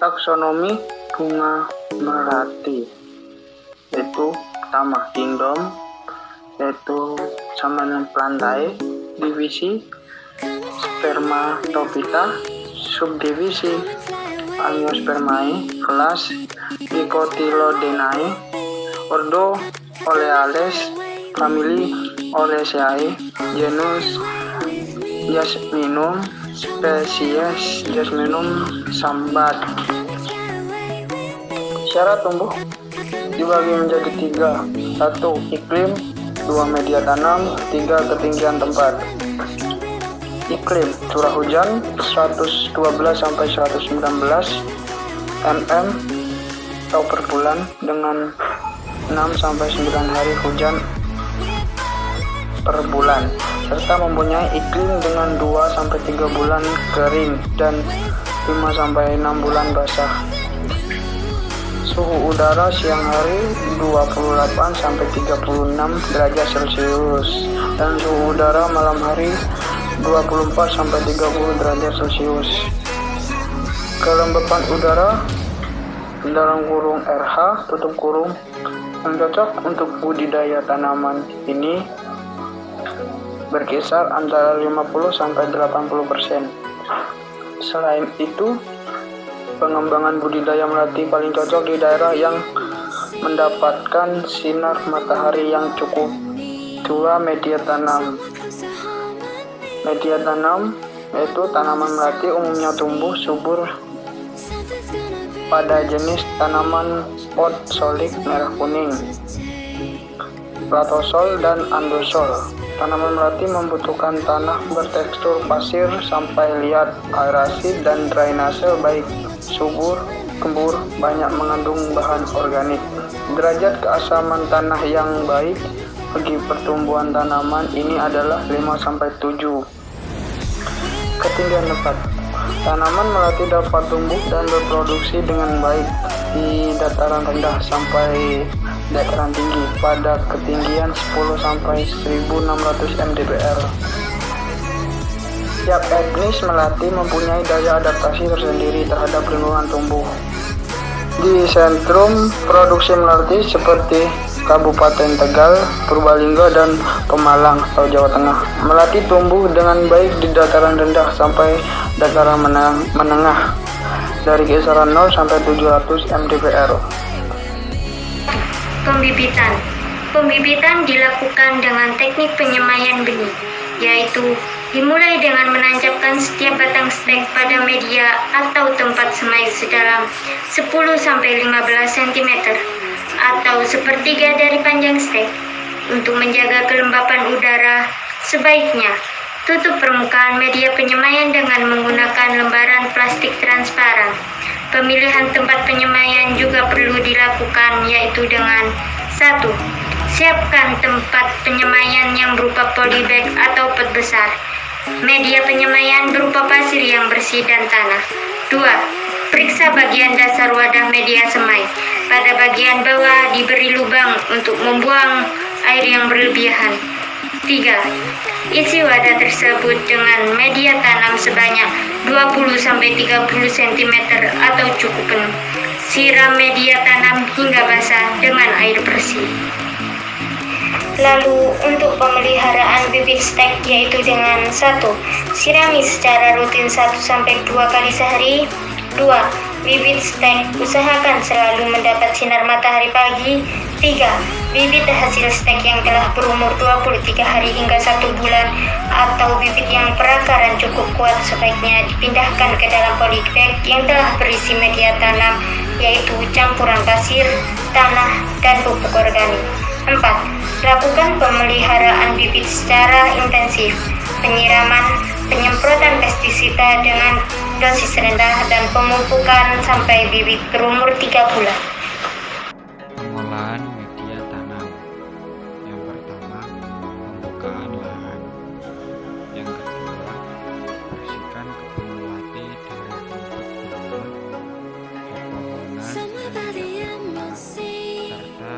Taksonomi bunga melati, yaitu pertama kingdom, yaitu sama dengan plantae, divisi spermatophyta, subdivisi angiospermae, kelas Dicotylodenae, ordo Oleales, famili Oleaceae, genus Jasminum, spesies Jasminum sambat. Syarat tumbuh dibagi menjadi 3. 1. Iklim. 2. Media tanam. 3. Ketinggian tempat. Iklim curah hujan 112 sampai 119 mm atau per bulan dengan 6 sampai 9 hari hujan per bulan, serta mempunyai iklim dengan 2 sampai 3 bulan kering dan 5 sampai 6 bulan basah. Suhu udara siang hari 28 sampai 36 derajat Celcius dan suhu udara malam hari 24 sampai 30 derajat Celcius. Kelembapan udara dalam kurung RH tutup kurung yang cocok untuk budidaya tanaman ini berkisar antara 50 sampai 80%. Selain itu, pengembangan budidaya melati paling cocok di daerah yang mendapatkan sinar matahari yang cukup. 2. Media tanam. Media tanam yaitu tanaman melati umumnya tumbuh subur pada jenis tanaman pot solik merah kuning, platosol dan andosol. Tanaman melati membutuhkan tanah bertekstur pasir sampai liat, aerasi dan drainase baik, subur, gembur, banyak mengandung bahan organik. Derajat keasaman tanah yang baik bagi pertumbuhan tanaman ini adalah 5-7. Ketinggian tempat. Tanaman melati dapat tumbuh dan berproduksi dengan baik di dataran rendah sampai dataran tinggi pada ketinggian 10 sampai 1600 mdpl. Tiap etnis melati mempunyai daya adaptasi tersendiri terhadap lingkungan tumbuh. Di sentrum produksi melati seperti Kabupaten Tegal, Purbalingga, dan Pemalang atau Jawa Tengah, melati tumbuh dengan baik di dataran rendah sampai dataran menengah dari kisaran 0 sampai 700 mdpl. Pembibitan. Pembibitan dilakukan dengan teknik penyemaian benih, yaitu dimulai dengan menancapkan setiap batang stek pada media atau tempat semai sedalam 10-15 cm atau sepertiga dari panjang stek. Untuk menjaga kelembapan udara, sebaiknya tutup permukaan media penyemaian dengan menggunakan lembaran plastik transparan. Pemilihan tempat penyemaian juga perlu dilakukan, yaitu dengan 1. Siapkan tempat penyemaian yang berupa polybag atau pot besar. Media penyemaian berupa pasir yang bersih dan tanah. 2. Periksa bagian dasar wadah media semai. Pada bagian bawah diberi lubang untuk membuang air yang berlebihan. 3. Isi wadah tersebut dengan media tanam sebanyak 20-30 cm atau cukup penuh. Siram media tanam hingga basah dengan air bersih. Lalu untuk pemeliharaan bibit stek, yaitu dengan 1. Sirami secara rutin 1-2 kali sehari. 2. Bibit stek usahakan selalu mendapat sinar matahari pagi 3. Bibit hasil stek yang telah berumur 23 hari hingga 1 bulan atau bibit yang perakaran cukup kuat sebaiknya dipindahkan ke dalam polybag yang telah berisi media tanam, yaitu campuran pasir, tanah, dan pupuk organik. 4. Lakukan pemeliharaan bibit secara intensif, penyiraman, penyemprotan pestisida dengan dosis rendah, dan pemupukan sampai bibit berumur 3 bulan. Pengolahan media tanam. Yang pertama, pembukaan lahan. Yang kedua, bersihkan kebun melati dengan rumput gulma, pepohonan, serta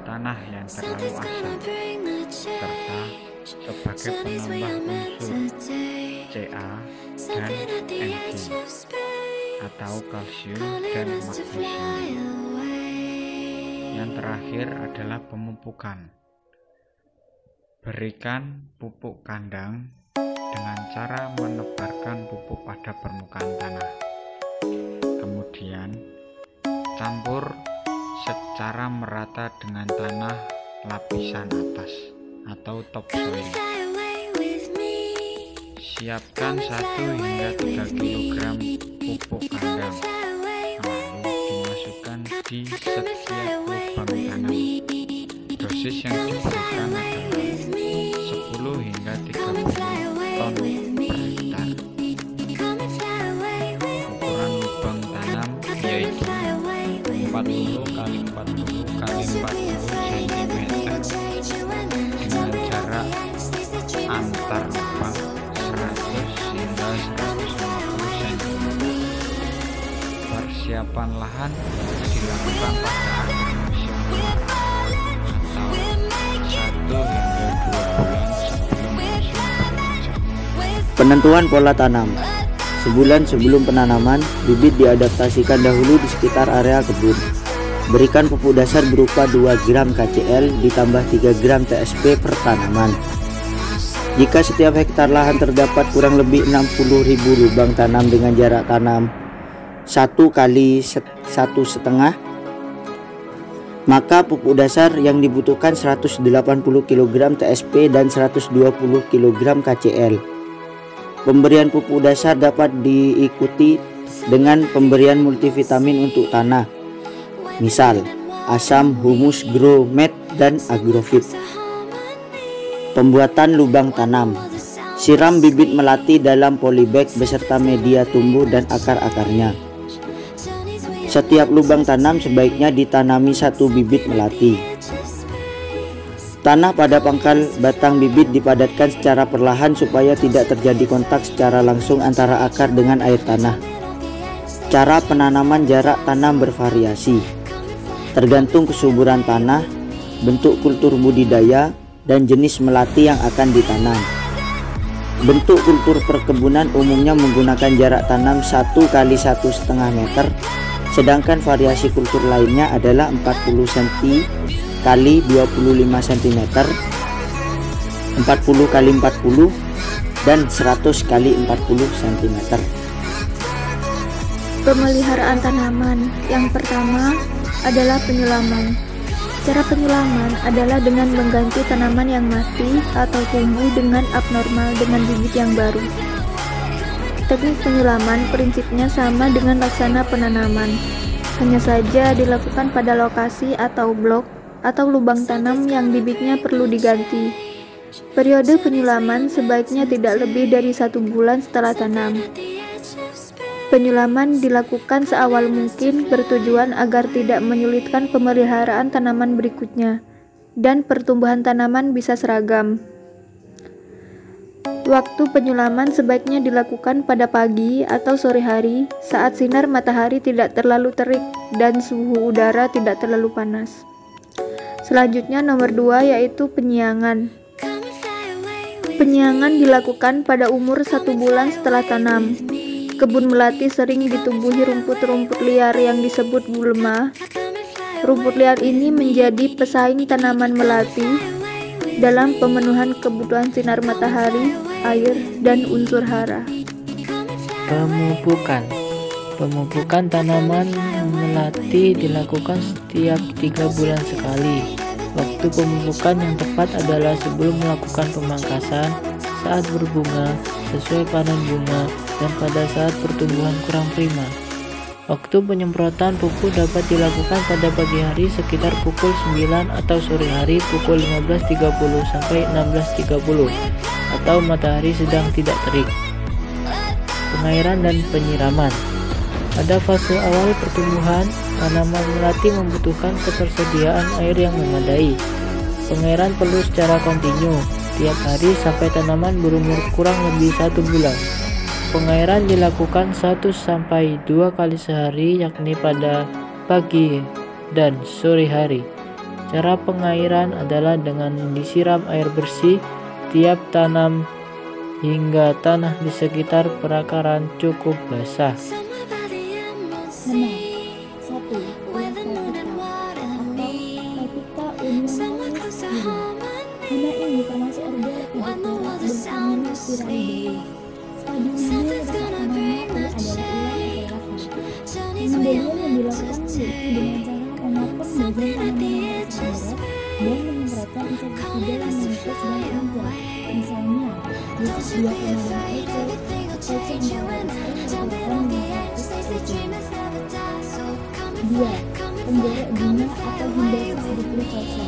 tanah yang terlalu asam, serta sebagai penambah unsur Ca dan Mg atau kalsium dan magnesium. Yang terakhir adalah pemupukan. Berikan pupuk kandang dengan cara menebarkan pupuk pada permukaan tanah. Kemudian campur secara merata dengan tanah lapisan atas atau topsoil. Siapkan 1 hingga 3 kg pupuk kandang, lalu dimasukkan di setiap lubang tanam. Dosis yang diberikan adalah 10 hingga 30 ton per hektar. Ukuran lubang tanam yaitu 40 kali 40 kali 40 cm dengan jarak antar lubang 100 hingga 150 cm. Persiapan lahan dilakukan pada akhir musim atau 1 hingga 2 bulan sebelum musim penghujan. Penentuan pola tanam. Sebulan sebelum penanaman, bibit diadaptasikan dahulu di sekitar area kebun. Berikan pupuk dasar berupa 2 gram KCl ditambah 3 gram TSP per tanaman. Jika setiap hektar lahan terdapat kurang lebih 60.000 lubang tanam dengan jarak tanam 1 kali 1,5, maka pupuk dasar yang dibutuhkan 180 kg TSP dan 120 kg KCl. Pemberian pupuk dasar dapat diikuti dengan pemberian multivitamin untuk tanah, misal asam, humus, gromet, dan agrofit. Pembuatan lubang tanam. Siram bibit melati dalam polybag beserta media tumbuh dan akar-akarnya. Setiap lubang tanam sebaiknya ditanami 1 bibit melati. Tanah pada pangkal batang bibit dipadatkan secara perlahan supaya tidak terjadi kontak secara langsung antara akar dengan air tanah. Cara penanaman jarak tanam bervariasi, tergantung kesuburan tanah, bentuk kultur budidaya, dan jenis melati yang akan ditanam. Bentuk kultur perkebunan umumnya menggunakan jarak tanam 1 kali 1,5 meter, sedangkan variasi kultur lainnya adalah 40 cm kali 25 cm, 40 kali 40, dan 100 kali 40 cm. Pemeliharaan tanaman. Yang pertama, adalah penyulaman. Cara penyulaman adalah dengan mengganti tanaman yang mati atau tumbuh dengan abnormal dengan bibit yang baru. Teknik penyulaman prinsipnya sama dengan laksana penanaman, hanya saja dilakukan pada lokasi atau blok atau lubang tanam yang bibitnya perlu diganti. Periode penyulaman sebaiknya tidak lebih dari 1 bulan setelah tanam. Penyulaman dilakukan seawal mungkin bertujuan agar tidak menyulitkan pemeliharaan tanaman berikutnya, dan pertumbuhan tanaman bisa seragam. Waktu penyulaman sebaiknya dilakukan pada pagi atau sore hari saat sinar matahari tidak terlalu terik dan suhu udara tidak terlalu panas. Selanjutnya nomor 2 yaitu penyiangan. Penyiangan dilakukan pada umur 1 bulan setelah tanam. Kebun melati sering ditumbuhi rumput-rumput liar yang disebut gulma. Rumput liar ini menjadi pesaing tanaman melati dalam pemenuhan kebutuhan sinar matahari, air, dan unsur hara. Pemupukan tanaman melati dilakukan setiap 3 bulan sekali. Waktu pemupukan yang tepat adalah sebelum melakukan pemangkasan, saat berbunga, sesuai panen bunga, dan pada saat pertumbuhan kurang prima. Waktu penyemprotan pupuk dapat dilakukan pada pagi hari sekitar pukul 9 atau sore hari pukul 15.30 sampai 16.30 atau matahari sedang tidak terik. Pengairan dan penyiraman. Pada fase awal pertumbuhan, tanaman melati membutuhkan ketersediaan air yang memadai. Pengairan perlu secara kontinu tiap hari sampai tanaman berumur kurang lebih 1 bulan. Pengairan dilakukan 1-2 kali sehari, yakni pada pagi dan sore hari. Cara pengairan adalah dengan disiram air bersih tiap tanam hingga tanah di sekitar perakaran cukup basah. 1. Tapita unionalis giling. Hana ini termasuk ordo Lepidoptera dan Spiraea. Stadium ini letak tanamnya adalah ulang atau larva. Pembelian yang dilakukan yaitu dengan cara memotong bagian tanaman yang terseret dan menyemprotkan insektisida yang menipis dan mengumpul. Misalnya, dosis 2,5 EC, EC 400 atau 500 EC. 2. Penggorek bunga atau himbasis duplicata.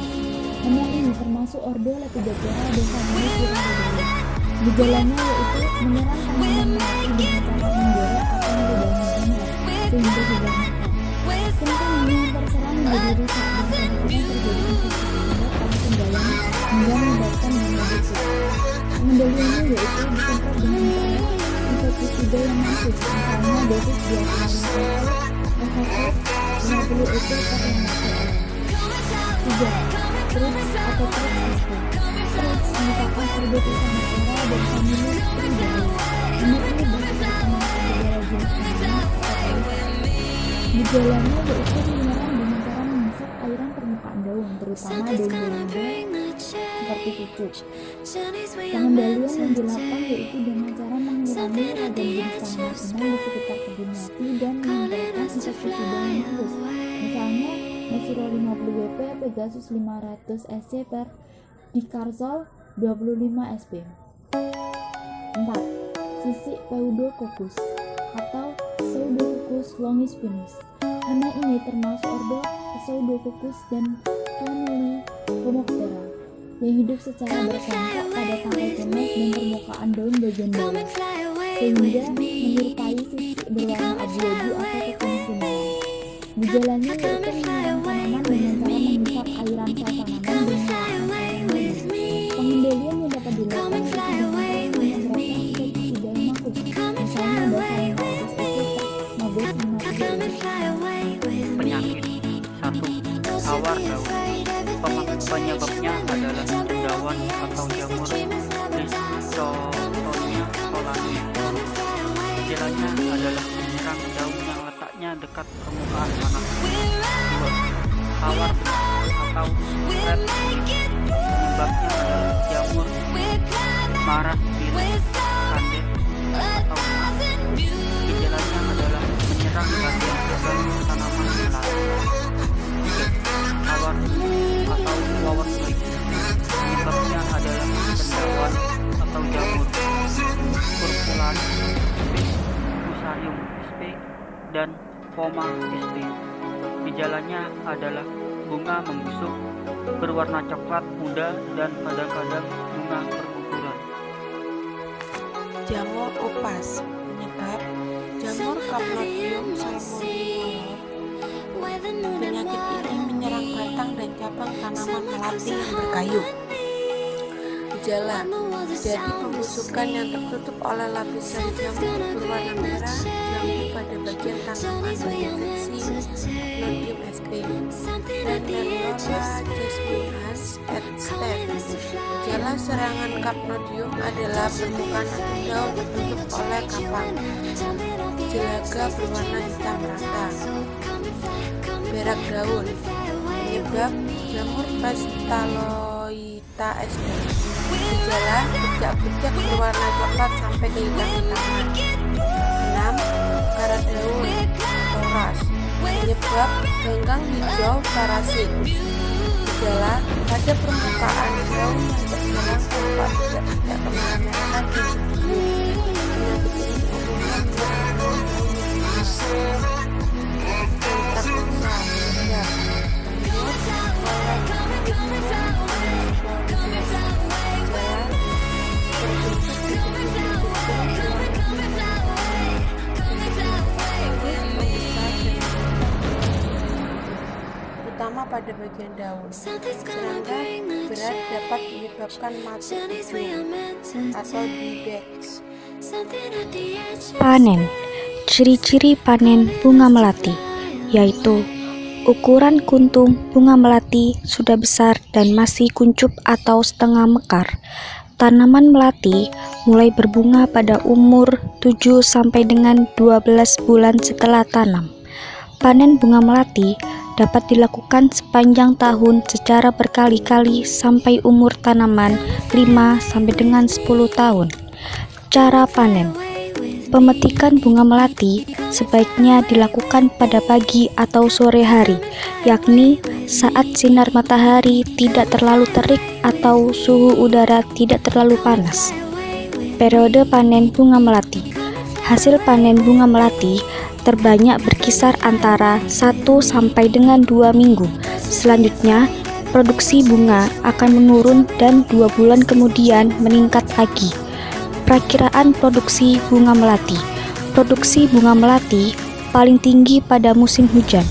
Hana ini termasuk ordo Lepidoptera dan famili Spiraea. Gejalanya yaitu menyerang tanaman melati dengan cara menggorek atau melubangi bunga sehingga tidak mati. Kemudian bunga yang terserang menjadi rusak dan kemungkinan terjadi infeksi pada penggalan hingga menyebabkan bunga busuk. Pengendaliannya yaitu disemprot dengan cara insektisida yang masif, misalnya dosis 2,5 EC, 50 EC per 5 kg. 3. Trips atau trips SP. Trips merupakan ordo Trisomata dan famili Spiraea. Ini berdasarkan gejala jenis tanaman atau gejalanya yaitu menyerang dengan cara menghisap airan permukaan daun, terutama daun-daun muda seperti pucuk. Pengendalian yang dilakukan yaitu dengan cara mengurangi ragam jenis tanaman inang di sekitar kebun melati dan menyemprotkan insektisida yang bagus. Misalnya Mesuro 50 WP, Pegasus 500 SC per Dicarzol 25 SP. 4. Sisik Pseudococcus atau Pseudococcus longispinus. Hana ini termasuk ordo Pseudococcus dan famili Homoptera yang hidup secara berkelompok pada tangkai tunas dan permukaan daun bagian bawah, sehingga menyerupai sisik berwarna abu-abu atau kekuning-kuningan. Gejalanya yaitu menyerang tanaman dengan cara menghisap airan sel tanaman dengan airan lagi. Pengendalian yang dapat dilakukan yaitu dengan cara menyemprotkan insektisida yang makus, misalnya dasar 500 EC per 1550 EC. Penyakit. 1. Tawar daun. Penyebabnya adalah cendawan atau jamur Riscotonia solani. Gejalanya adalah menyerang daun yang letaknya dekat permukaan tanah. 2. Tawar atau red. Penyebabnya adalah jamur marah biru kandet atau emas. Gejalanya adalah menyerang bagian dalam tanaman melati. dan Poma sp. Gejalanya adalah bunga membusuk, berwarna coklat muda, dan kadang-kadang bunga berguguran. Jamur upas. Penyebab jamur Capnodium salmonellum. Penyakit ini menyerang batang dan cabang tanaman melati yang berkayu. Gejala: jadi pembusukan yang tertutup oleh lapisan jamur berwarna merah jambu pada bagian tanaman berinfeksi Capnodium sp dan Meriola jasminans et steph. Gejala serangan Capnodium adalah permukaan atau daun tertutup oleh kapang. Jelaga berwarna hitam rata. Berak daun. Penyebab jamur Pestaloita sp. Gejala bercak-bercak berwarna coklat sampai ke hitam-hitaman. 6. Karat daun toras. Penyebab ganggang hijau parasit. Gejala pada permukaan daun yang berserang tanpa bercak-bercak kemerah-merahan di individu. Penyakit ini umumnya menyerang daun kontak lensa hingga terutama pada bagian daun. Serangga berat dapat menyebabkan mati ujung atau diedex. Panen. Ciri-ciri panen bunga melati yaitu ukuran kuntum bunga melati sudah besar dan masih kuncup atau setengah mekar. Tanaman melati mulai berbunga pada umur 7 sampai dengan 12 bulan setelah tanam. Panen bunga melati dapat dilakukan sepanjang tahun secara berkali-kali sampai umur tanaman 5 sampai dengan 10 tahun. Cara panen. Pemetikan bunga melati sebaiknya dilakukan pada pagi atau sore hari, yakni saat sinar matahari tidak terlalu terik atau suhu udara tidak terlalu panas. Periode panen bunga melati. Hasil panen bunga melati terbanyak berkisar antara 1 sampai dengan 2 minggu. Selanjutnya, produksi bunga akan menurun dan 2 bulan kemudian meningkat lagi. Perakiraan produksi bunga melati. Produksi bunga melati paling tinggi pada musim hujan.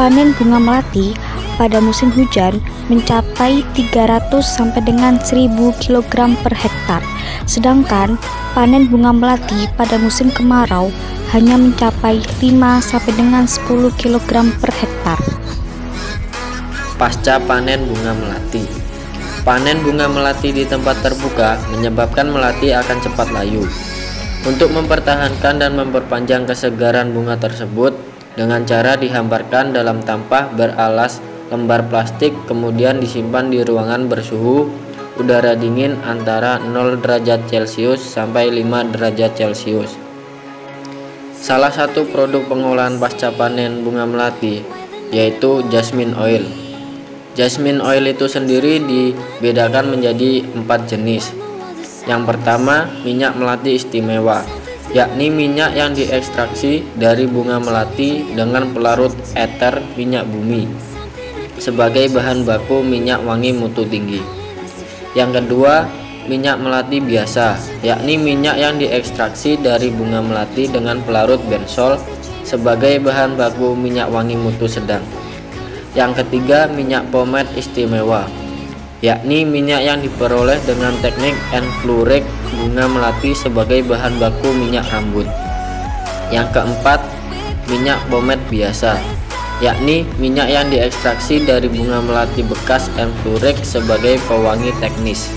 Panen bunga melati pada musim hujan mencapai 300 sampai dengan 1000 kg per hektar. Sedangkan panen bunga melati pada musim kemarau hanya mencapai 5 sampai dengan 10 kg per hektar. Pasca panen bunga melati. Panen bunga melati di tempat terbuka menyebabkan melati akan cepat layu. Untuk mempertahankan dan memperpanjang kesegaran bunga tersebut dengan cara dihamparkan dalam tampah beralas lembar plastik kemudian disimpan di ruangan bersuhu udara dingin antara 0 derajat Celcius sampai 5 derajat Celcius. Salah satu produk pengolahan pasca panen bunga melati yaitu jasmine oil. Jasmine oil itu sendiri dibedakan menjadi 4 jenis. Yang pertama, minyak melati istimewa, yakni minyak yang diekstraksi dari bunga melati dengan pelarut eter minyak bumi sebagai bahan baku minyak wangi mutu tinggi. Yang kedua, minyak melati biasa, yakni minyak yang diekstraksi dari bunga melati dengan pelarut bensol sebagai bahan baku minyak wangi mutu sedang. Yang ketiga, minyak pomade istimewa, yakni minyak yang diperoleh dengan teknik enfluorek bunga melati sebagai bahan baku minyak rambut. Yang keempat, minyak pomade biasa, yakni minyak yang diekstraksi dari bunga melati bekas enfluorek sebagai pewangi teknis.